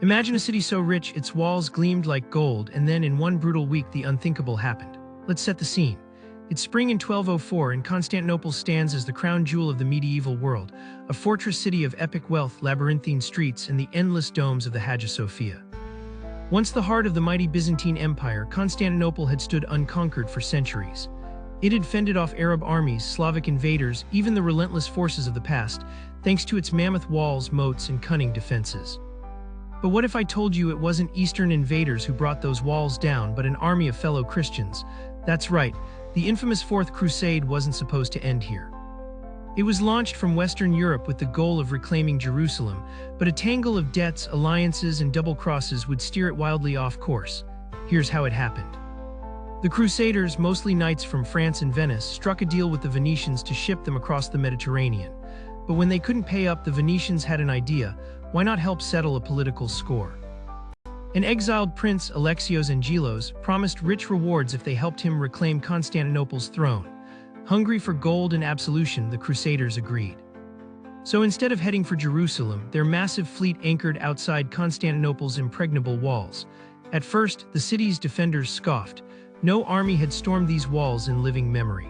Imagine a city so rich its walls gleamed like gold, and then in one brutal week the unthinkable happened. Let's set the scene. It's spring in 1204, and Constantinople stands as the crown jewel of the medieval world, a fortress city of epic wealth, labyrinthine streets, and the endless domes of the Hagia Sophia. Once the heart of the mighty Byzantine Empire, Constantinople had stood unconquered for centuries. It had fended off Arab armies, Slavic invaders, even the relentless forces of the past, thanks to its mammoth walls, moats, and cunning defenses. But what if I told you it wasn't Eastern invaders who brought those walls down, but an army of fellow Christians? That's right, the infamous Fourth Crusade wasn't supposed to end here. It was launched from Western Europe with the goal of reclaiming Jerusalem, but a tangle of debts, alliances, and double crosses would steer it wildly off course. Here's how it happened. The Crusaders, mostly knights from France and Venice, struck a deal with the Venetians to ship them across the Mediterranean. But when they couldn't pay up, the Venetians had an idea: why not help settle a political score? An exiled prince, Alexios Angelos, promised rich rewards if they helped him reclaim Constantinople's throne. Hungry for gold and absolution, the Crusaders agreed. So instead of heading for Jerusalem, their massive fleet anchored outside Constantinople's impregnable walls. At first, the city's defenders scoffed. No army had stormed these walls in living memory.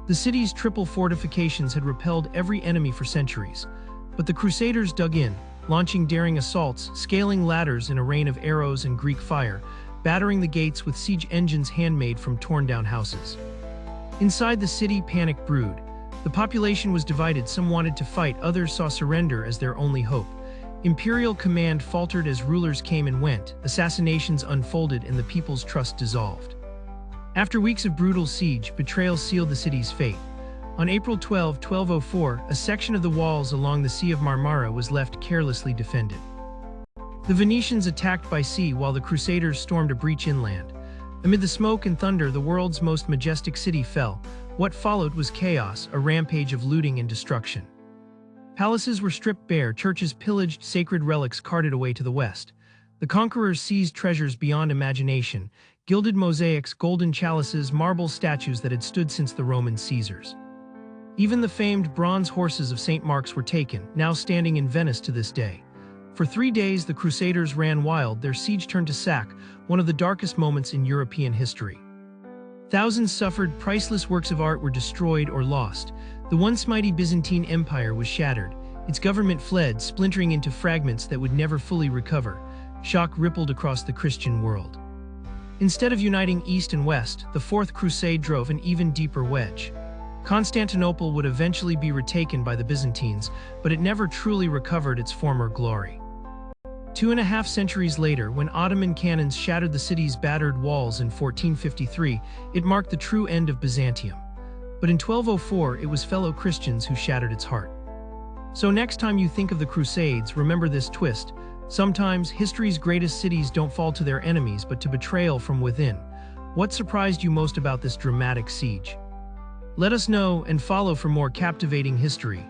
The city's triple fortifications had repelled every enemy for centuries. But the Crusaders dug in, launching daring assaults, scaling ladders in a rain of arrows and Greek fire, battering the gates with siege engines handmade from torn-down houses. Inside the city, panic brewed. The population was divided. Some wanted to fight, others saw surrender as their only hope. Imperial command faltered as rulers came and went, assassinations unfolded, and the people's trust dissolved. After weeks of brutal siege, betrayal sealed the city's fate. On April 12, 1204, a section of the walls along the Sea of Marmara was left carelessly defended. The Venetians attacked by sea while the Crusaders stormed a breach inland. Amid the smoke and thunder, the world's most majestic city fell. What followed was chaos, a rampage of looting and destruction. Palaces were stripped bare, churches pillaged, sacred relics carted away to the west. The conquerors seized treasures beyond imagination: gilded mosaics, golden chalices, marble statues that had stood since the Roman Caesars. Even the famed bronze horses of St. Mark's were taken, now standing in Venice to this day. For 3 days, the Crusaders ran wild, their siege turned to sack, one of the darkest moments in European history. Thousands suffered, priceless works of art were destroyed or lost. The once mighty Byzantine Empire was shattered. Its government fled, splintering into fragments that would never fully recover. Shock rippled across the Christian world. Instead of uniting East and West, the Fourth Crusade drove an even deeper wedge. Constantinople would eventually be retaken by the Byzantines, but it never truly recovered its former glory. 2.5 centuries later, when Ottoman cannons shattered the city's battered walls in 1453, it marked the true end of Byzantium. But in 1204, it was fellow Christians who shattered its heart. So next time you think of the Crusades, remember this twist. Sometimes history's greatest cities don't fall to their enemies, but to betrayal from within. What surprised you most about this dramatic siege? Let us know and follow for more captivating history.